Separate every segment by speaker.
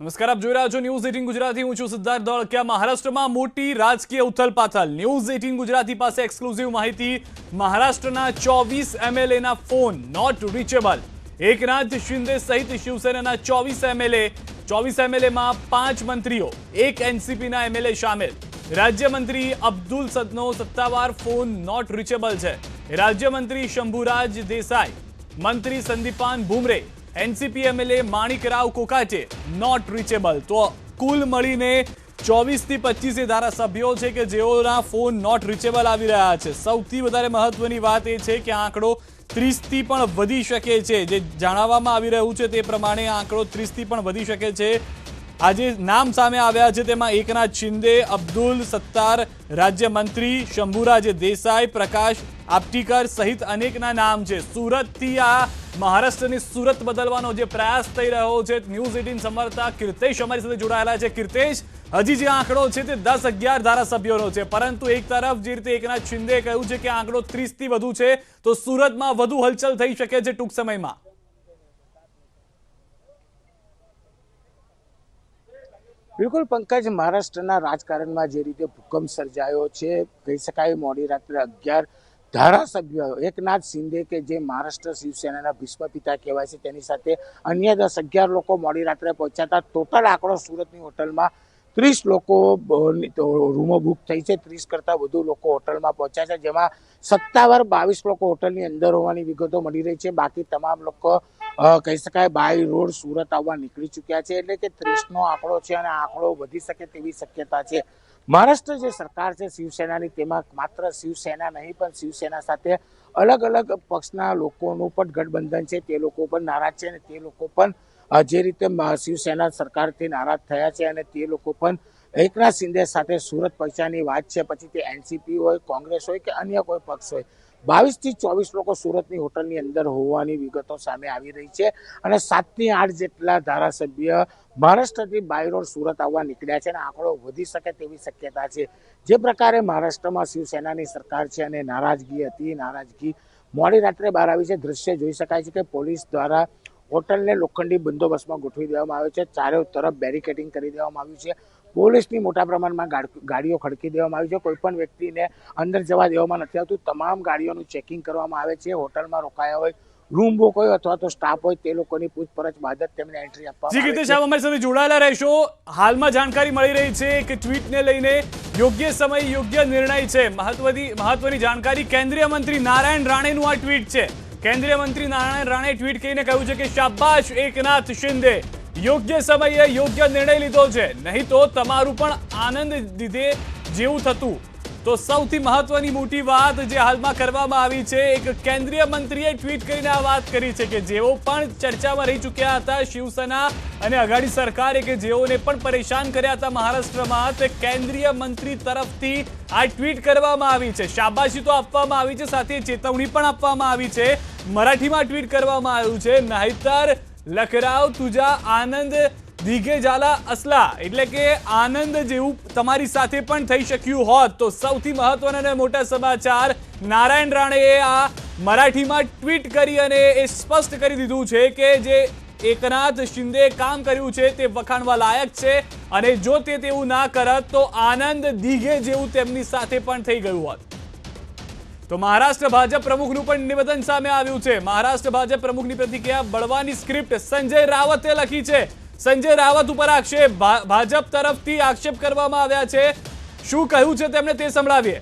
Speaker 1: નમસ્કાર, આપ જોઈ રહ્યા છો ન્યૂઝ 18 ગુજરાતી. હું છું સિદ્ધાર્થ ધોળકિયા. મહારાષ્ટ્રમાં મોટી રાજકીય ઉથલપાથલ. ન્યૂઝ 18 ગુજરાતી પાસે એક્સક્લુઝિવ માહિતી. મહારાષ્ટ્રના 24 એમએલએના phone not reachable. Eknath Shinde સહિત શિવસેનાના 24 એમએલએમાં 5 મંત્રીઓ, 1 એનસીપીના એમએલએ સામેલ. રાજ્યમંત્રી અબ્દુલ સદનો સત્તાવાર ફોન નોટ રીચેબલ છે. રાજ્યમંત્રી શંભુરાજ દેસાઈ, મંત્રી સંદીપાન ભુમરે, એનસીપી એમએલએ માણિકરાવ કોકાચે નોટ રીચેબલ. તો કુલ મળીને 24 થી 25 ધારાસભ્યો છે કે જેઓના ફોન નોટ રીચેબલ આવી રહ્યા છે. સૌથી વધારે મહત્વની વાત એ છે કે આંકડો 30 થી પણ વધી શકે છે. જે જાણવામાં આવી રહ્યું છે તે પ્રમાણે આંકડો 30 થી પણ વધી શકે છે. આજે નામ સામે આવ્યા છે તેમાં એકનાથ શિંદે, અબ્દુલ સત્તાર રાજ્યમંત્રી, શંભુરાજ દેસાઈ, પ્રકાશ આપ્ટીકર સહિત અનેકના નામ છે. સુરતથી આ મહારાષ્ટ્રની સુરત બદલવાનો જે પ્રયાસ થઈ રહ્યો છે, ન્યૂઝ 18 સંવાદદાતા કીર્તેશ અમારી સાથે જોડાયેલા છે. કીર્તેશ, હજી જે આંકડો છે તે 10-11 ધારાસભ્યોનો છે, પરંતુ એક તરફ જે રીતે એકનાથ શિંદે કહ્યું છે કે આંકડો 30 થી વધુ છે, તો સુરતમાં વધુ હલચલ થઈ શકે છે ટૂંક સમયમાં.
Speaker 2: બિલકુલ પંકજ, મહારાષ્ટ્રના રાજકારણમાં જે રીતે ભૂકંપ સર્જાયો છે, કહી શકાય મોડી રાત્રે 11 ધારાસભ્યો, એકનાથ શિંદે કે જે મહારાષ્ટ્ર શિવસેનાના ભીષ્મ પિતા કહેવાય છે, તેની સાથે અન્ય 10-11 લોકો મોડી રાત્રે પહોંચ્યા હતા. ટોટલ આંકડો સુરતની હોટલમાં 30 લોકો રૂમો બુક થઈ છે. 30 કરતાં વધુ લોકો હોટલમાં પહોંચ્યા છે, જેમાં સત્તાવાર 22 લોકો હોટલની અંદર હોવાની વિગતો મળી રહી છે. બાકી તમામ લોકો કહી શકાય બાય રોડ સુરત આવવા નીકળી ચૂક્યા છે. એટલે કે 30નો આંકડો છે અને આંકડો વધી શકે તેવી શક્યતા છે. મહારાષ્ટ્ર જે સરકાર છે શિવસેનાની, તેમાં માત્ર શિવસેના નહીં પણ શિવસેના સાથે અલગ અલગ પક્ષના લોકોનું પણ ગઠબંધન છે. તે લોકો પણ નારાજ છે અને તે લોકો પણ જે રીતે શિવસેના સરકારથી નારાજ થયા છે અને તે લોકો પણ એકનાથ શિંદે સાથે સુરત પહોંચ્યાની વાત છે. પછી તે એનસીપી હોય, કોંગ્રેસ હોય કે અન્ય કોઈ પક્ષ હોય, 22 થી 24 લોકો સુરતની હોટલની અંદર હોવાની વિગતો સામે આવી રહી છે. અને 7 થી 8 જેટલા ધારાસભ્ય મહારાષ્ટ્રથી બાય રોડ સુરત આવવા નીકળ્યા છે અને આંકડો વધી શકે તેવી શક્યતા છે. જે પ્રકારે મહારાષ્ટ્રમાં શિવસેનાની સરકાર છે અને નારાજગી મોડી રાત્રે બહાર આવી છે. દ્રશ્ય જોઈ શકાય છે કે પોલીસ દ્વારા હોટલને લોખંડી બંદોબસ્તમાં ગોઠવી દેવામાં આવ્યો છે. ચારે તરફ બેરિકેડિંગ કરી દેવામાં આવ્યું છે. પોલીસની મોટા પ્રમાણમાં ગાડીઓ ખડકી દેવામાં આવી છે. કોઈ પણ વ્યક્તિને અંદર જવા દેવામાં નથી આવતું. તમામ ગાડીઓનું ચેકિંગ કરવામાં આવે છે. હોટલમાં રોકાયા હોય, રૂમ બુક હોય અથવા તો સ્ટાફ હોય, તે લોકોની પૂછપરછ બાદ જ તેમને એન્ટ્રી આપવામાં આવે છે.
Speaker 1: અમારી સાથે જોડાયેલા રહેશો. હાલમાં જાણકારી મળી રહી છે કે ટ્વીટને લઈને યોગ્ય સમય યોગ્ય નિર્ણય છે. મહત્વની જાણકારી, કેન્દ્રીય મંત્રી નારાયણ રાણેનું આ ટ્વીટ છે. કેન્દ્રીય મંત્રી નારાયણ રાણે ટ્વીટ કરીને કહ્યું છે કે શાબાશ એકનાથ શિંદે, યોગ્ય સમયે યોગ્ય નિર્ણય લીધો છે, નહીં તો તમારું પણ આનંદ લીધે જેવું થતું. તો સૌથી મહત્વની મોટી વાત જે હાલમાં કરવામાં આવી છે, એક કેન્દ્રીય મંત્રીએ ટ્વીટ કરીને આ વાત કરી છે કે જેઓ પણ ચર્ચામાં રહી ચૂક્યા હતા શિવસેના અને અઘાડી સરકારે, કે જેઓને પણ પરેશાન કર્યા હતા મહારાષ્ટ્રમાં, તે કેન્દ્રીય મંત્રી તરફથી આ ટ્વીટ કરવામાં આવી છે. શાબાશી તો આપવામાં આવી છે, સાથે ચેતવણી પણ આપવામાં આવી છે. મરાઠીમાં ટ્વીટ કરવામાં આવ્યું છે, નહીતર લખરાવ તુજા આનંદ દીઘે જાલા અસલા, એટલે કે આનંદ જેવું તમારી સાથે પણ થઈ શક્યું હોત. તો સૌથી મહત્વના અને મોટા સમાચાર, નારાયણ રાણેએ આ મરાઠીમાં ટ્વીટ કરી અને એ સ્પષ્ટ કરી દીધું છે કે જે એકનાથ શિંદે કામ કર્યું છે તે વખાણવા લાયક છે અને જો તે તેવું ના કરત તો આનંદ દીઘે જેવું તેમની સાથે પણ થઈ ગયું હોત. તો મહારાષ્ટ્ર ભાજપ પ્રમુખનું પણ નિવેદન સામે આવ્યું છે. મહારાષ્ટ્ર ભાજપ પ્રમુખની પ્રતિક્રિયા, બળવાની સ્ક્રિપ્ટ સંજય રાવતે લખી છે. સંજય રાવત ઉપર આક્ષેપ, ભાજપ તરફથી આક્ષેપ કરવામાં આવ્યા છે. શું કહ્યું છે તેમણે તે સંભળાવીએ.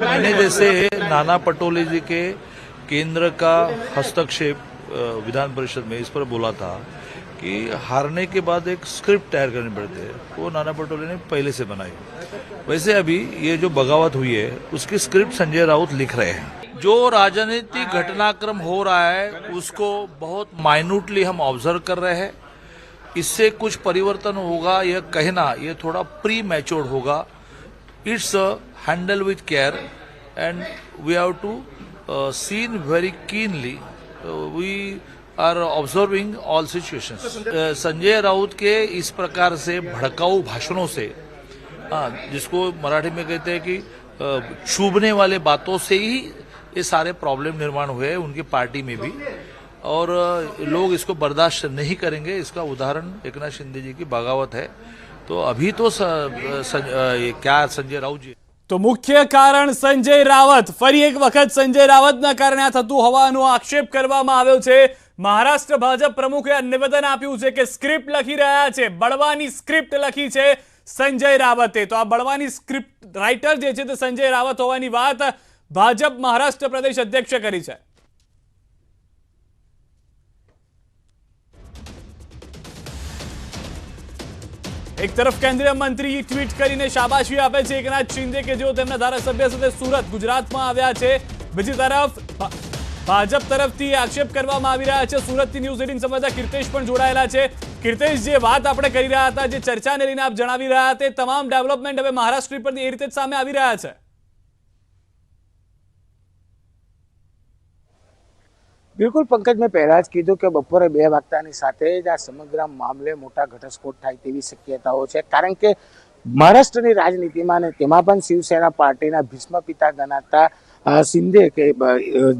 Speaker 3: मैंने जैसे नाना पटोले जी के केंद्र का हस्तक्षेप विधान परिषद में इस पर बोला था कि हारने के बाद एक स्क्रिप्ट तैयार करनी पड़ती है, वो नाना पटोले ने पहले से बनाई. वैसे अभी ये जो बगावत हुई है उसकी स्क्रिप्ट संजय राउत लिख रहे हैं. जो राजनीतिक घटनाक्रम हो रहा है उसको बहुत माइन्यूटली हम ऑब्जर्व कर रहे हैं. इससे कुछ परिवर्तन होगा यह कहना ये थोड़ा प्री मैच्योर्ड होगा. It's handle with care and we have to seen very keenly. We are observing all situations. Sanjay Raut के इस प्रकार से भड़काऊ भाषणों से, जिसको मराठी में कहते हैं कि चुभने वाले बातों से ही ये सारे प्रॉब्लम निर्माण हुए हैं उनकी पार्टी में भी. और लोग इसको बर्दाश्त नहीं करेंगे। इसका उदाहरण एकनाथ शिंदे जी की बगावत है। तो अभी तो क्या संजय राउत जी
Speaker 1: तो मुख्य कारण संजय रावत, ફરી એક વખત સંજય રાવતના કારણે આ થતું હોવાનો આક્ષેપ કરવામાં આવ્યો છે। મહારાષ્ટ્ર ભાજપ પ્રમુખે આ નિવેદન આપ્યું છે કે સ્ક્રિપ્ટ લખી રહ્યા છે, બળવાની સ્ક્રિપ્ટ લખી છે સંજય રાવતે। તો આ બળવાની સ્ક્રિપ્ટ રાઇટર જે છે તે સંજય રાવત હોવાની વાત ભાજપ મહારાષ્ટ્ર પ્રદેશ અધ્યક્ષે કરી છે। એક તરફ કેન્દ્રીય મંત્રી ટ્વીટ કરીને શાબાશી આપે છે એકનાથ શિંદે કે જેઓ તેમના ધારાસભ્ય સાથે સુરત ગુજરાતમાં આવ્યા છે। બીજી તરફ ભાજપ તરફથી આક્ષેપ કરવામાં આવી રહ્યા છે। સુરતથી ન્યૂઝ 18 સંવાદદાતા કીર્તેશ પણ જોડાયેલા છે। કીર્તેશ, જે વાત આપણે કરી રહ્યા હતા, જે ચર્ચાને લઈને આપ જણાવી રહ્યા હતા, તમામ ડેવલપમેન્ટ હવે મહારાષ્ટ્ર પર એ રીતે જ સામે આવી રહ્યા છે।
Speaker 2: બિલકુલ પંકજ, મેં પહેલા જ કીધું કે બપોરે 2 વાગતાની સાથે જ આ સમગ્ર મામલે મોટા ઘટસ્ફોટ થાય તેવી શક્યતાઓ છે। કારણ કે મહારાષ્ટ્રની રાજનીતિમાં ને તેમાં પણ શિવસેના પાર્ટીના ભીષ્મ પિતા ગણાતા શિંદે કે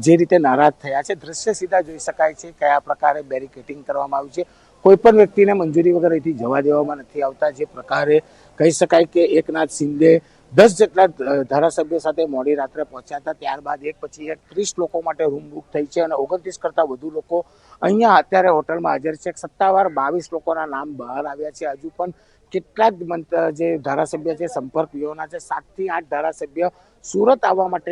Speaker 2: જે રીતે નારાજ થયા છે, દ્રશ્ય સીધા જોઈ શકાય છે કયા પ્રકારે બેરિકેડિંગ કરવામાં આવ્યું છે। કોઈ પણ વ્યક્તિને મંજૂરી વગર અહીંથી જવા દેવામાં નથી આવતા। જે પ્રકારે કહી શકાય કે એકનાથ શિંદે 10 જેટલા ધારાસભ્યો સાથે મોડી રાત્રે પહોંચ્યા હતા, ત્યારબાદ એક પછી એક 30 લોકો માટે રૂમ બુક થઈ છે અને 29 કરતા વધુ લોકો અહીંયા અત્યારે હોટલમાં હાજર છે। સત્તાવાર 22 લોકોના નામ બહાર આવ્યા છે। હજુ પણ કેટલાક જે ધારાસભ્ય છે સંપર્ક વિહોણા છે। 7 થી 8 ધારાસભ્ય સુરત આવવા માટે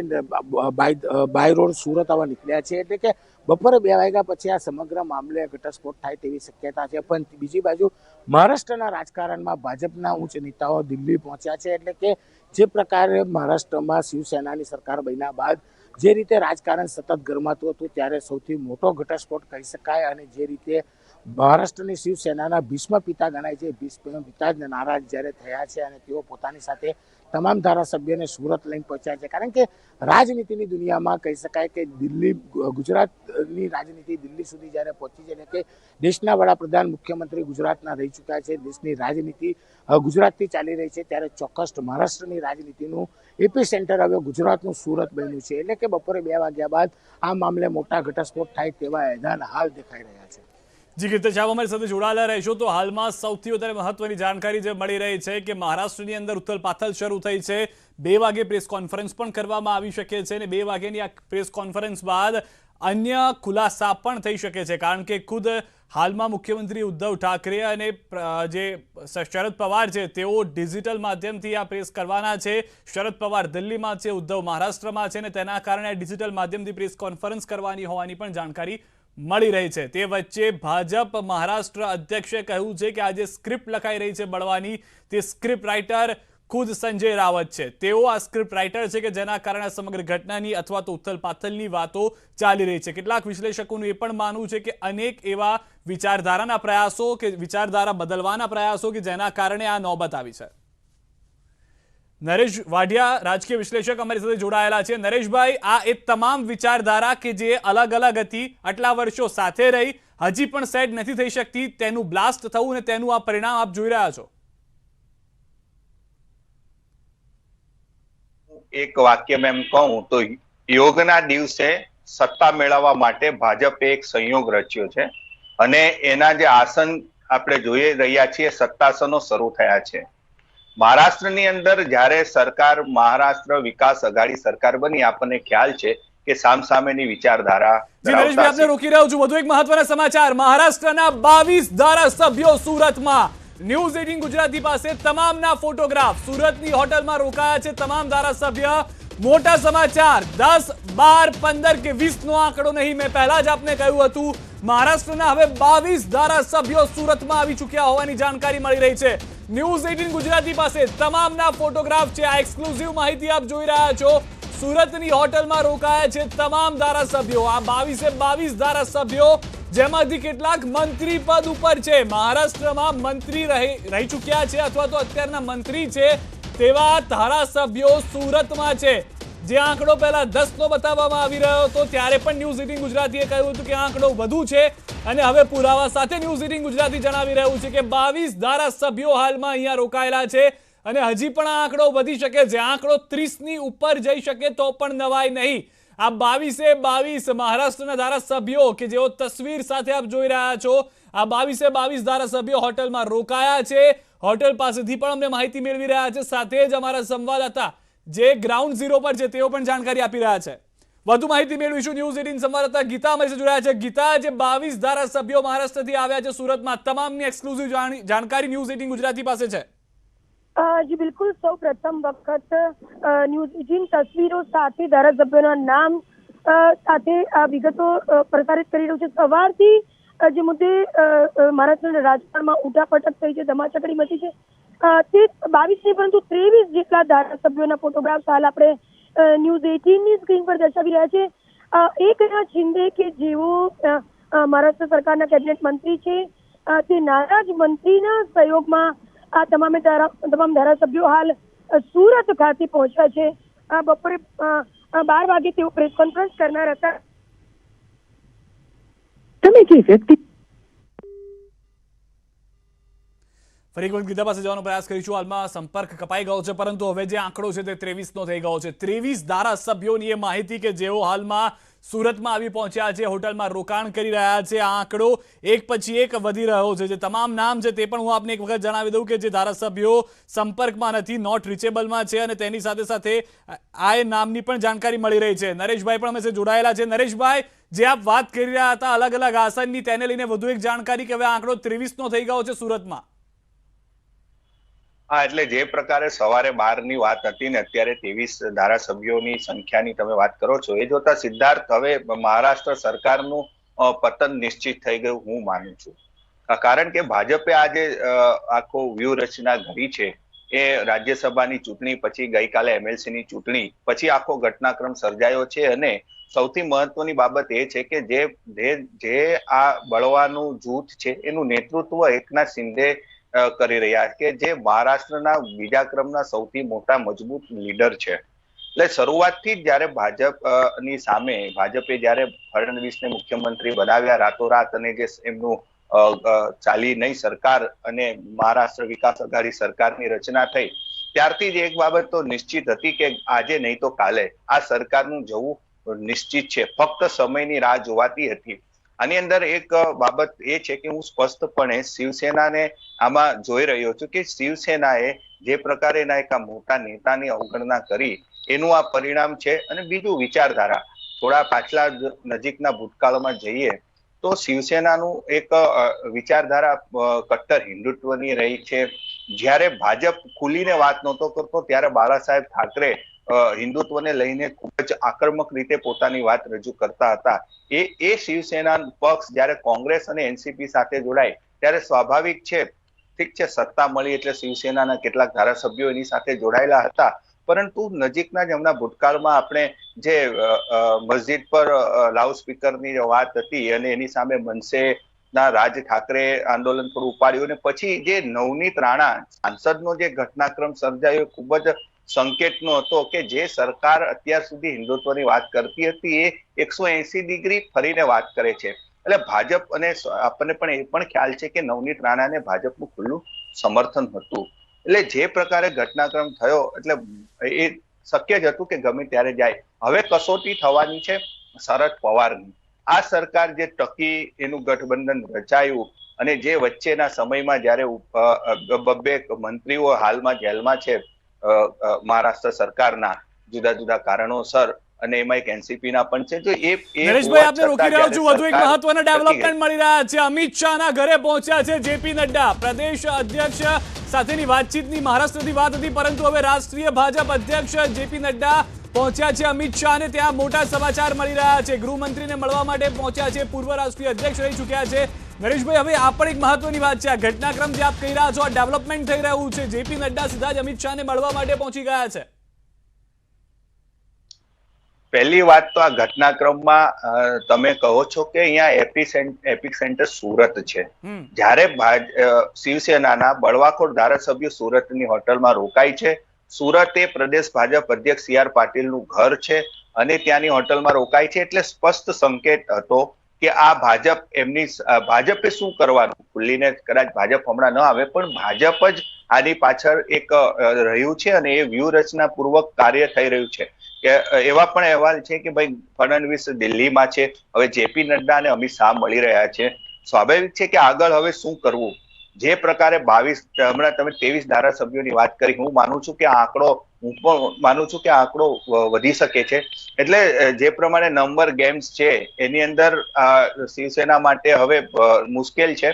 Speaker 2: બાય રોડ સુરત આવવા નીકળ્યા છે। એટલે કે બપોરે 2 વાગ્યા પછી આ સમગ્ર મામલે ઘટસ્ફોટ થાય તેવી શક્યતા છે। પણ બીજી બાજુ મહારાષ્ટ્રના રાજકારણમાં ભાજપના ઉચ્ચ નેતાઓ દિલ્હી પહોંચ્યા છે। એટલે કે જે પ્રકારે મહારાષ્ટ્રમાં શિવસેનાની સરકાર બન્યા બાદ જે રીતે રાજકારણ સતત ગરમાતું હતું, ત્યારે સૌથી મોટો ઘટસ્ફોટ કહી શકાય। અને જે રીતે મહારાષ્ટ્રની શિવસેનાના ભીષ્મ પિતા ગણાય છે, ભીષ્મ પિતા જ નારાજ જ્યારે થયા છે અને તેઓ પોતાની સાથે તમામ ધારાસભ્યોને સુરત લઈને પહોંચ્યા છે। કારણ કે રાજનીતિની દુનિયામાં કહી શકાય કે દિલ્હી, ગુજરાતની રાજનીતિ દિલ્હી સુધી જ્યારે પહોંચી છે, એટલે કે દેશના વડાપ્રધાન મુખ્યમંત્રી ગુજરાતના રહી ચૂક્યા છે, દેશની રાજનીતિ ગુજરાતથી ચાલી રહી છે, ત્યારે ચોક્કસ મહારાષ્ટ્રની રાજનીતિનું એપી સેન્ટર હવે ગુજરાતનું સુરત બન્યું છે। એટલે કે બપોરે 2 વાગ્યા બાદ આ મામલે મોટા ઘટસ્ફોટ થાય તેવા એલાન હાલ દેખાઈ રહ્યા છે।
Speaker 1: જી કીર્તેશ, આપ અમારી સાથે જોડાયેલા રહેશો। તો હાલમાં સૌથી વધારે મહત્વની જાણકારી જે મળી રહી છે કે મહારાષ્ટ્રની અંદર ઉથલપાથલ શરૂ થઈ છે। 2 વાગે પ્રેસ કોન્ફરન્સ પણ કરવામાં આવી શકે છે અને 2 વાગ્યાની આ પ્રેસ કોન્ફરન્સ બાદ અન્ય ખુલાસા પણ થઈ શકે છે। કારણ કે ખુદ હાલમાં મુખ્યમંત્રી ઉદ્ધવ ઠાકરે અને જે શરદ પવાર છે તેઓ ડિજિટલ માધ્યમથી આ પ્રેસ કરવાના છે। શરદ પવાર દિલ્હીમાં છે, ઉદ્ધવ મહારાષ્ટ્રમાં છે અને તેના કારણે ડિજિટલ માધ્યમથી પ્રેસ કોન્ફરન્સ કરવાની હોવાની પણ જાણકારી મળી રહી છે। તે વચ્ચે ભાજપ મહારાષ્ટ્ર અધ્યક્ષે કહ્યું છે કે આ જે સ્ક્રિપ્ટ લખાઈ રહી છે બળવાની, તે સ્ક્રિપ્ટ રાઇટર ખુદ સંજય રાવત છે। તેઓ આ સ્ક્રિપ્ટ રાઇટર છે કે જેના કારણે સમગ્ર ઘટનાની અથવા તો ઉથલપાથલની વાતો ચાલી રહી છે। કેટલાક વિશ્લેષકોનું એ પણ માનવું છે કે અનેક એવા વિચારધારાના પ્રયાસો કે વિચારધારા બદલવાના પ્રયાસો કે જેના કારણે આ નોબત આવી છે। નરેશ વાઢિયા, રાજકીય વિશ્લેષક, અમારી સાથે જોડાયેલા છે। નરેશભાઈ, આ એ તમામ વિચારધારા કે જે અલગ અલગ હતી, આટલા વર્ષો સાથે રહી, હજી પણ સેટ નથી થઈ શકતી, તેનું બ્લાસ્ટ થવું અને તેનું આ પરિણામ આપ જોઈ રહ્યા છો।
Speaker 4: એક વાક્યમાં એમ કહું તો યોગના દિવસે સત્તા મેળવવા માટે ભાજપે એક સંયોગ રચ્યો છે અને એના જે આસન આપણે જોઈ રહ્યા છીએ, સત્તાસનો શરૂ થયા છે। મહારાષ્ટ્રની અંદર જ્યારે સરકાર મહારાષ્ટ્ર વિકાસ અઘાડી સરકાર બની, આપણને ખ્યાલ છે કે સામસામેની વિચારધારા
Speaker 1: નરેશભાઈ, આપને રોકી રહ્યો છું। વધુ એક મહત્વના સમાચાર, મહારાષ્ટ્રના 22 ધારાસભ્યો સુરતમાં। ન્યૂઝ 18 ગુજરાતી પાસે તમામના ફોટોગ્રાફ, સુરતની હોટલમાં રોકાયા છે તમામ ધારાસભ્ય। મોટા સમાચાર, 10, 12, 15 કે 20 નો આંકડો નહીં, મેં પહેલા જ આપને કહ્યું હતું, મહારાષ્ટ્રના હવે 22 ધારાસભ્યો સુરતમાં આવી ચૂક્યા હોવાની જાણકારી મળી રહી છે। ન્યૂઝ 18 ગુજરાતી પાસે તમામના ફોટોગ્રાફ છે। આ એક્સક્લુઝિવ માહિતી આપ જોઈ રહ્યા છો। સુરતની હોટલમાં રોકાયા છે તમામ ધારાસભ્યો। આ 22 ધારાસભ્યો, જેમાંથી કેટલાક મંત્રી પદ ઉપર છે, મહારાષ્ટ્રમાં મંત્રી રહી ચૂક્યા છે અથવા તો અત્યારના મંત્રી છે તેવા ધારાસભ્યો સુરતમાં છે। જે આંકડો પહેલા 10 નો બતાવવામાં આવી રહ્યો હતો, ત્યારે પણ ન્યૂઝ 18 ગુજરાતીએ કહ્યું હતું કે આંકડો વધુ છે અને હવે પુરાવા સાથે ન્યૂઝ 18 ગુજરાતી જણાવી રહ્યું છે કે 22 ધારાસભ્યો હાલમાં અહીંયા રોકાયેલા છે અને હજી પણ આ આંકડો વધી શકે છે। આંકડો 30 ની ઉપર જઈ શકે તો પણ નવાઈ નહીં। આ 22 મહારાષ્ટ્રના ધારાસભ્યો કે જેઓ તસવીર સાથે આપ જોઈ રહ્યા છો, આ 22 ધારાસભ્યો હોટલમાં રોકાયા છે. હોટલ પાસેથી પણ અમને માહિતી મેળવી રહ્યા છે. સાથે જ અમારા સંવાદદાતા જે ગ્રાઉન્ડ ઝીરો પર છે તેઓ પણ જાણકારી આપી રહ્યા છે. વધુ માહિતી મેળવીશું. ન્યૂઝ 18 સંવાદદાતા ગીતા અમારી સાથે જોડાયા છે. ગીતા, જે 22 ધારાસભ્યો મહારાષ્ટ્રથી આવ્યા છે સુરતમાં, તમામની એક્સક્લુઝિવ જાણકારી ન્યૂઝ 18 ગુજરાતી પાસે છે.
Speaker 5: જી બિલકુલ, સૌ પ્રથમ વખત ન્યૂઝ 18 તસવીરો સાથે ધારાસભ્યોના નામ સાથે આ વિગતો પ્રસારિત કરી રહ્યું છે. સવારથી જે મુદ્દે મહારાષ્ટ્રના રાજકારણમાં ઉઠાપટક થઈ છે, ધમાચકડી મચી છે, તે 22 નહીં પરંતુ 23 જેટલા ધારાસભ્યોના ફોટોગ્રાફ્સ હાલ આપણે ન્યૂઝ 18ની સ્ક્રીન પર દર્શાવી રહ્યા છે. એકનાથ શિંદે કે જેઓ મહારાષ્ટ્ર સરકારના કેબિનેટ મંત્રી છે, તે નારાજ મંત્રીના સહયોગમાં આ તમામ ધારાસભ્યો હાલ સુરત ખાતે પહોંચ્યા છે. બપોરે 12 વાગે તેઓ પ્રેસ કોન્ફરન્સ કરનાર હતા.
Speaker 1: ફરી એક વખત ગીતા પાસે જવાનો પ્રયાસ કરીશું. હાલમાં સંપર્ક કપાઈ ગયો છે, પરંતુ હવે જે આંકડો છે તે 23નો થઈ ગયો છે. 23 ધારાસભ્યોની એ માહિતી કે જેઓ હાલમાં સુરતમાં આવી પહોંચ્યા છે, હોટલમાં રોકાણ કરી રહ્યા છે. આ આંકડો એક પછી એક વધી રહ્યો છે. જે તમામ નામ છે તે પણ હું આપને એક વખત જણાવી દઉં કે જે ધારાસભ્યો સંપર્કમાં નથી, નોટ રીચેબલમાં છે, અને તેની સાથે સાથે આ નામની પણ જાણકારી મળી રહી છે. નરેશભાઈ પણ અમે જોડાયેલા છે. નરેશભાઈ, જે આપ વાત કરી રહ્યા હતા અલગ અલગ આસનની, તેને લઈને વધુ એક જાણકારી કે હવે આંકડો 23નો થઈ ગયો છે સુરતમાં.
Speaker 4: હા, એટલે જે પ્રકારે સવારે 12ની વાત હતી ને અત્યારે 23 ધારાસભ્યોની સંખ્યાની તમે વાત કરો છો, એ જોતા સિદ્ધાર્થ હવે મહારાષ્ટ્ર સરકારનું પતન નિશ્ચિત થઈ ગયું હું માનું છું. કારણ કે ભાજપે આજે આખો વ્યૂહરચના ઘડી છે એ રાજ્યસભાની ચૂંટણી પછી ગઈકાલે એમએલસીની ચૂંટણી પછી આખો ઘટનાક્રમ સર્જાયો છે. અને સૌથી મહત્વની બાબત એ છે કે જે આ બળવાનું જૂથ છે એનું નેતૃત્વ એકનાથ શિંદે કરી રહ્યા કે જે મહારાષ્ટ્રના બીજા ક્રમના સૌથી મોટા મજબૂત લીડર છે. એટલે શરૂઆતથી જ જયારે ભાજપની સામે ભાજપે જયારે ફડણવીસને મુખ્યમંત્રી બનાવ્યા રાતોરાત, અને જે એમનું ચાલી નહીં સરકાર અને મહારાષ્ટ્ર વિકાસ આઘાડી સરકારની રચના થઈ, ત્યારથી જ એક બાબત તો નિશ્ચિત હતી કે આજે નહીં તો કાલે આ સરકારનું જવું નિશ્ચિત છે. ફક્ત સમયની રાહ જોવાતી હતી. આની અંદર એક બાબત એ છે કે હું સ્પષ્ટપણે શિવસેનાને આમાં જોઈ રહ્યો છું કે શિવસેનાએ જે પ્રકારે એના એક મોટા નેતાની અવગણના કરી એનું આ પરિણામ છે. અને બીજું વિચારધારા, થોડા પાછલા નજીકના ભૂતકાળમાં જઈએ તો શિવસેનાનું એક વિચારધારા કટ્ટર હિન્દુત્વની રહી છે. જ્યારે ભાજપ ખુલીને વાત નહોતો કરતો ત્યારે બાળા સાહેબ ઠાકરે હિન્દુત્વને લઈને ખૂબ જ આક્રમક રીતે પોતાની વાત રજૂ કરતા હતા. એ શિવસેના પક્ષ જ્યારે કોંગ્રેસ અને એનસીપી સાથે જોડાય ત્યારે સ્વાભાવિક છે, ઠીક છે, સત્તા મળી એટલે શિવસેનાના કેટલાક ધારાસભ્યો એની સાથે જોડાયેલા હતા, પરંતુ નજીકના જ હમણાં ભૂતકાળમાં આપણે જે મસ્જિદ પર લાઉડસ્પીકરની વાત હતી અને એની સામે મનસેના રાજ ઠાકરે આંદોલન પર ઉપાડ્યું, અને પછી જે નવનીત રાણા સાંસદનો જે ઘટનાક્રમ સર્જાયો ખૂબ જ સંકેતનો હતો કે જે સરકાર અત્યાર સુધી હિન્દુત્વની વાત કરતી હતી એ 180 ડિગ્રી ફરીને વાત કરે છે. એટલે ભાજપ, અને આપણને પણ એ પણ ખ્યાલ છે કે નવનીત રાણાને ભાજપનું ખુલ્લું સમર્થન હતું. એટલે જે પ્રકારે ઘટનાક્રમ થયો એટલે એ શક્ય જ હતું કે ગમે ત્યારે જાય. હવે કસોટી થવાની છે શરદ પવારની. આ સરકાર જે ટકી એનું ગઠબંધન રચાયું અને જે વચ્ચેના સમયમાં જયારે બબ્બે મંત્રીઓ હાલમાં જેલમાં છે મહારાષ્ટ્ર સરકારના જુદા જુદા કારણોસર, અને એમાં એક એનસીપી ના પણ છે. તો
Speaker 1: નરેશભાઈ, આપને રોકી રહ્યો છું. વધુ એક મહત્વના ડેવલપમેન્ટ મળી રહ્યા છે. અમિત શાહના ઘરે પહોંચ્યા છે જેપી નડ્ડા. પ્રદેશ અધ્યક્ષ સાથેની વાતચીતની મહારાષ્ટ્રની વાત હતી, પરંતુ હવે રાષ્ટ્રીય ભાજપ અધ્યક્ષ જેપી નડ્ડા પહોંચ્યા છે અમિત શાહને. ત્યાં મોટા સમાચાર મળી રહ્યા છે. ગૃહમંત્રીને મળવા માટે પહોંચ્યા છે. પૂર્વ રાષ્ટ્રીય અધ્યક્ષ રહી ચૂક્યા છે. નરેશભાઈ, હવે આ પણ એક મહત્વની વાત છે. આ ઘટનાક્રમ જે આપ કહી રહ્યા છો, આ ડેવલપમેન્ટ થઈ રહ્યું છે. જેપી નડ્ડા સીધા જ અમિત શાહને મળવા માટે પહોંચી ગયા છે.
Speaker 4: પહેલી વાત તો આ ઘટનાક્રમમાં તમે કહો છો કે અહીંયા એપિક સેન્ટર સુરત છે. જ્યારે શિવસેનાના બળવાખોર ધારાસભ્ય સુરતની હોટલમાં રોકાય છે. સુરત એ પ્રદેશ ભાજપ અધ્યક્ષ CR પાટીલનું ઘર છે અને ત્યાંની હોટલમાં રોકાય છે. એટલે સ્પષ્ટ સંકેત હતો કે આ ભાજપે શું કરવાનું. ખુલ્લીને કદાચ ભાજપ હમણાં ન આવે, પણ ભાજપ જ આની પાછળ એક રહ્યું છે અને એ વ્યૂહરચના પૂર્વક કાર્ય થઈ રહ્યું છે. કે એવા પણ અહેવાલ છે કે ભાઈ ફડણવીસ દિલ્હીમાં છે, હવે જેપી નડ્ડા અને અમિત શાહ મળી રહ્યા છે. સ્વાભાવિક છે કે આગળ હવે શું કરવું. જે પ્રકારે 22 હમણાં તમે 23 ધારાસભ્યોની વાત કરી, હું માનું છું કે હું પણ માનું છું કે આ આંકડો વધી શકે છે. એટલે જે પ્રમાણે નંબર ગેમ્સ છે એની અંદર શિવસેના માટે હવે મુશ્કેલ છે.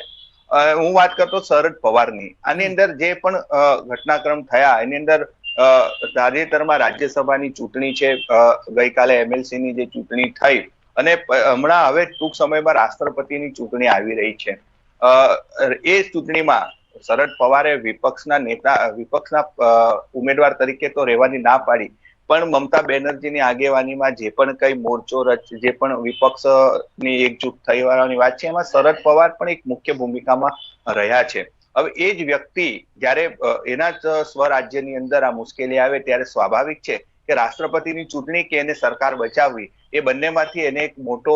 Speaker 4: હું વાત કરતો શરદ પવારની. આની અંદર જે પણ ઘટનાક્રમ થયા એની અંદર તાજેતરમાં રાજ્યસભાની ચૂંટણી છે, ગઈકાલે એમએલસી ની જે ચૂંટણી થઈ, અને હમણાં હવે ટૂંક સમયમાં રાષ્ટ્રપતિની ચૂંટણી આવી રહી છે. એ ચૂંટણીમાં શરદ પવારે વિપક્ષના ઉમેદવાર તરીકે તો રહેવાની ના પાડી, પણ મમતા બેનર્જીની આગેવાનીમાં જે પણ કઈ મોરચો જે પણ વિપક્ષની એકજૂટ થવાની વાત છે એમાં શરદ પવાર પણ એક મુખ્ય ભૂમિકામાં રહ્યા છે. હવે એ જ વ્યક્તિ જ્યારે એના જ સ્વરાજ્યની અંદર આ મુશ્કેલી આવે ત્યારે સ્વાભાવિક છે કે રાષ્ટ્રપતિની ચૂંટણી કે એને સરકાર બચાવવી, એ બંનેમાંથી એને એક મોટો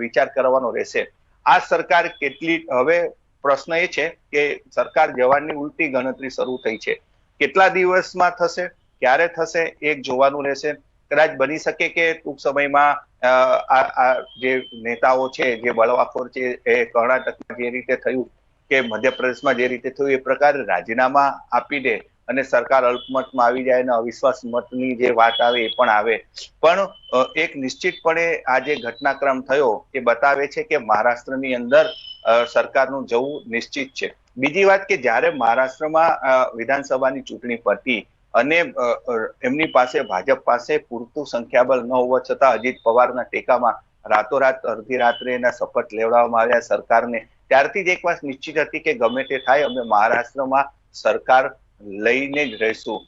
Speaker 4: વિચાર કરવાનો રહેશે. આ સરકાર કેટલી, હવે પ્રશ્ન એ છે કે સરકાર જવાનની ઉલટી ગણતરી શરૂ થઈ છે. કેટલા દિવસમાં થશે, ક્યારે થશે, એક જોવાનું રહેશે. કદાચ બની શકે કે ટૂંક સમયમાં આ જે નેતાઓ છે, જે બળવાખોર છે, એ કર્ણાટકમાં જે રીતે થયું કે મધ્યપ્રદેશમાં જે રીતે થયું એ પ્રકારે રાજીનામા આપી દે અને સરકાર અલ્પમતમાં આવી જાય અને અવિશ્વાસ મતની જે વાત આવે એ પણ આવે. પણ એક નિશ્ચિતપણે આ જે ઘટનાક્રમ થયો એ બતાવે છે કે મહારાષ્ટ્રની અંદર સરકારનું જવું નિશ્ચિત છે. બીજી વાત કે જ્યારે મહારાષ્ટ્રમાં વિધાનસભાની ચૂંટણી પતી અને એમની પાસે, ભાજપ પાસે પૂરતું સંખ્યાબળ ન હોવા છતાં અજીત પવારના ટેકામાં રાતોરાત અડધી રાત્રે એના શપથ લેવડાવવામાં આવ્યા સરકારને, ત્યારથી જ એક વાત નિશ્ચિત હતી કે ગમે તે થાય અમે મહારાષ્ટ્રમાં સરકાર લઈને જ રહીશું.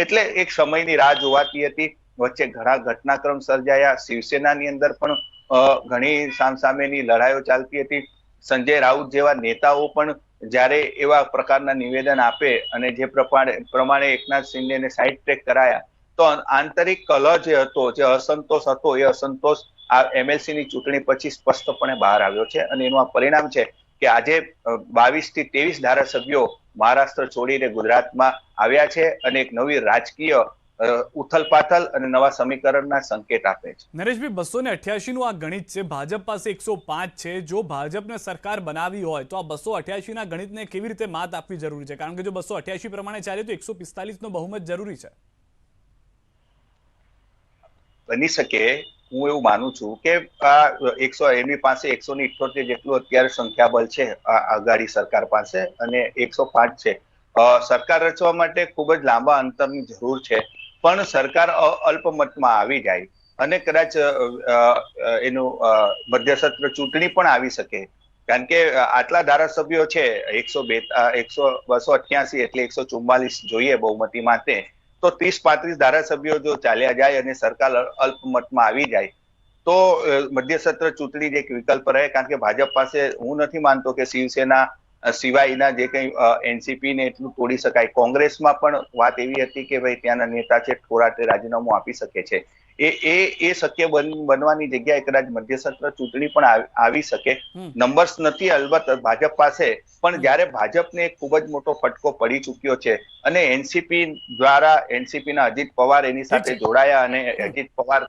Speaker 4: એટલે એક સમયની રાહ જોવાતી હતી. વચ્ચે ઘણા ઘટનાક્રમ સર્જાયા. શિવસેનાની અંદર પણ ઘણી સામસામેની લડાઈઓ ચાલતી હતી. સંજય રાઉત જેવા નેતાઓ પણ જ્યારે એવા પ્રકારના નિવેદન આપે અને જે પ્રમાણે એકનાથ શિંદેને સાઇડ ટ્રેક કરાયા, તો આંતરિક કલહ જે હતો, જે અસંતોષ હતો, એ અસંતોષ આ એમએલસી ની ચૂંટણી પછી સ્પષ્ટપણે બહાર આવ્યો છે. અને એનું આ પરિણામ છે કે આજે 22 થી 23 ધારાસભ્યો મહારાષ્ટ્ર છોડીને ગુજરાતમાં આવ્યા છે અને એક નવી રાજકીય ઉથલપાથલ અને નવા સમીકરણના સંકેત આપે છે.
Speaker 1: નરેશભાઈ, 288 નું આ ગણિત છે, ભાજપ પાસે 105 છે. જો ભાજપને સરકાર બનાવી હોય તો આ 288 ના ગણિતને કેવી રીતે માત આપવી જરૂરી છે? કારણ કે જો 288 પ્રમાણે ચાલે તો 145 નો બહુમત જરૂરી છે.
Speaker 4: બની શકે. હું એવું માનું છું કે એમની પાસે 178 જેટલું અત્યારે સંખ્યાબળ છે આઘાડી સરકાર પાસે, અને 105 છે. સરકાર રચવા માટે ખૂબ જ લાંબા અંતરની જરૂર છે. પણ સરકાર અલ્પમતમાં આવી જાય અને કદાચ એનું મધ્યસત્ર ચૂંટણી પણ આવી શકે. કારણ કે આટલા ધારાસભ્યો છે, 288 એટલે 144 જોઈએ બહુમતી માટે, તો 30-35 ધારાસભ્યો જો ચાલ્યા જાય અને સરકાર અલ્પમતમાં આવી જાય તો મધ્યસત્ર ચૂંટણી જ એક વિકલ્પ રહે. કારણ કે ભાજપ પાસે, હું નથી માનતો કે શિવસેના સિવાયના જે કંઈ એનસીપી ને એટલું તોડી શકાય. કોંગ્રેસમાં પણ વાત એવી હતી કે ભાઈ ત્યાંના નેતા છે, થોરાટે રાજીનામું આપી શકે છે. એ શક્ય બનવાની જગ્યાએ કદાચ મધ્યસત્ર ચૂંટણી પણ આવી શકે. નંબર્સ નથી અલબત્ત ભાજપ પાસે, પણ જ્યારે ભાજપને ખૂબ જ મોટો ફટકો પડી ચુક્યો છે અને એનસીપી દ્વારા એનસીપીના અજીત પવાર એની સાથે જોડાયા અને અજીત પવાર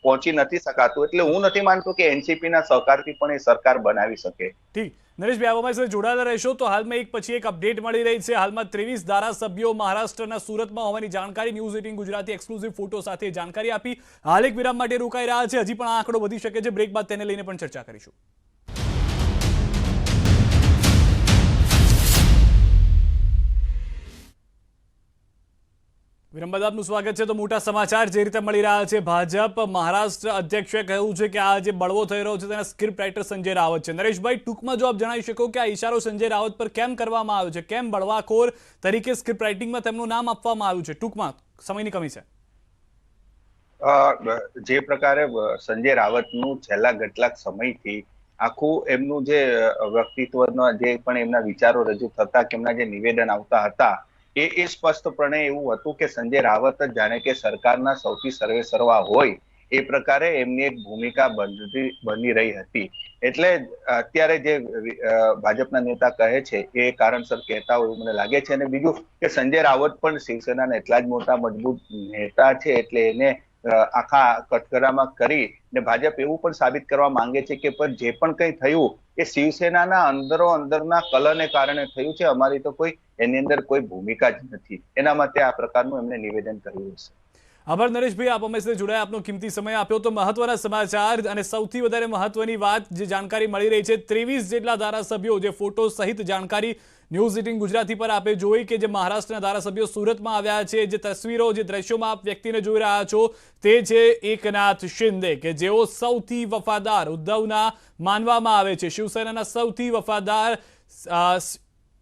Speaker 4: પહોંચી નથી શકાતું, એટલે હું નથી માનતો કે એનસીપીના સહકારથી પણ એ સરકાર બનાવી શકે.
Speaker 1: ઠીક, નરેશભાઈ, આવામાં સાથે જોડાયેલા રહેશો. તો હાલમાં એક પછી એક અપડેટ મળી રહી છે. હાલમાં 23 ધારાસભ્યો મહારાષ્ટ્રના સુરતમાં હોવાની જાણકારી ન્યૂઝ 18 ગુજરાતી એક્સક્લુઝિવ ફોટો સાથે જાણકારી આપી. હાલ એક વિરામ માટે રોકાઈ રહ્યા છે. હજી પણ આ આંકડો વધી શકે છે. બ્રેક બાદ તેને લઈને પણ ચર્ચા કરીશું. વિરામ બાદ આપનું સ્વાગત છે. તો મોટા સમાચાર જે રીતે મળી રહ્યા છે, ભાજપ મહારાષ્ટ્ર અધ્યક્ષે કહ્યું છે કે આ જે બળવો થઈ રહ્યો છે તેના સ્ક્રિપ્ટ રાઇટર સંજય રાવત છે. નરેશભાઈ, ટૂંકમાં જો આપ જણાવી શકો કે આ ઇશારો સંજય રાવત પર કેમ કરવામાં આવ્યો છે, કેમ બળવાખોર તરીકે સ્ક્રિપ્ટ રાઇટિંગમાં તેમનું નામ આપવામાં આવ્યું છે? ટૂંકમાં સમયની કમી છે.
Speaker 4: જે પ્રકારે સંજય રાવતનું છેલ્લા કેટલાક સમયથી આખું એમનું જે વ્યક્તિત્વના જે પણ એમના વિચારો રજૂ થતા, કે એમના જે નિવેદન આવતા હતા, એ સ્પષ્ટપણે એવું હતું કે સંજય રાવત જ જાણે કે સરકારના સૌથી સર્વેસર્વા હોય એ પ્રકારે એમની એક ભૂમિકા બની રહી હતી. એટલે અત્યારે જે ભાજપના નેતા કહે છે એ કારણસર કહેતા હોય એવું મને લાગે છે. અને બીજું કે સંજય રાવત પણ શિવસેનાના એટલા જ મોટા મજબૂત નેતા છે, એટલે એને આખા કટઘરામાં કરી ને ભાજપ એવું પણ સાબિત કરવા માંગે છે કે પણ જે પણ કંઈ થયું એ શિવસેનાના અંદરના કલહને કારણે થયું છે, અમારી તો કોઈ એની અંદર કોઈ ભૂમિકા જ નથી. એના માટે આ પ્રકારનું એમને નિવેદન કર્યું છે.
Speaker 1: આભાર નરેશભાઈ, આપ અમે સાથે જોડાયા, આપનો કિંમતી સમય આપ્યો. તો મહત્વના સમાચાર અને સૌથી વધારે મહત્વની વાત જે જાણકારી મળી રહી છે, 23 જેટલા ધારાસભ્યો જે ફોટો સહિત જાણકારી ન્યૂઝ 18 ગુજરાતી પર આપે જોઈ કે જે મહારાષ્ટ્રના ધારાસભ્યો સુરતમાં આવ્યા છે. જે તસવીરો, જે દ્રશ્યોમાં આપ વ્યક્તિને જોઈ રહ્યા છો તે છે એકનાથ શિંદે, કે જેઓ સૌથી વફાદાર ઉદ્ધવના માનવામાં આવે છે, શિવસેનાના સૌથી વફાદાર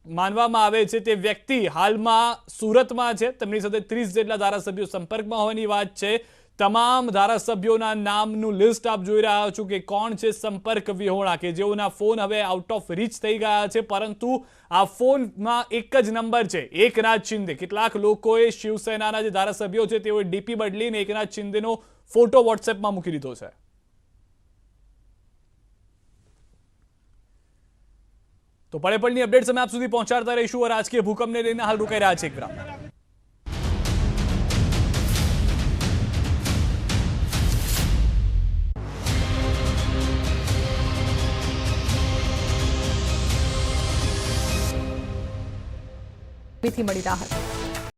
Speaker 1: માનવામાં આવે છે તે વ્યક્તિ હાલમાં સુરતમાં છે. તેમની સાથે 30 જેટલા ધારાસભ્યો સંપર્કમાં હોવાની વાત છે. તમામ ધારાસભ્યોના નામનું લિસ્ટ આપ જોઈ રહ્યા છો કે કોણ છે સંપર્ક વિહોણા, કે જેઓના ફોન હવે આઉટ ઓફ રીચ થઈ ગયા છે, પરંતુ આ ફોનમાં એક જ નંબર છે, એકનાથ શિંદે. કેટલાક લોકોએ શિવસેનાના જે ધારાસભ્યો છે તેઓએ ડીપી બદલીને એકનાથ શિંદેનો ફોટો વોટ્સએપમાં મૂકી દીધો છે. તો પળે પળની અપડેટ્સ અમે આપ સુધી પહોંચાડતા રહીશું. રાજકીય ભૂકંપને લઈને હાલ રોકાઈ રહ્યા છે એક વિરામ.
Speaker 6: થી મળી રાહત.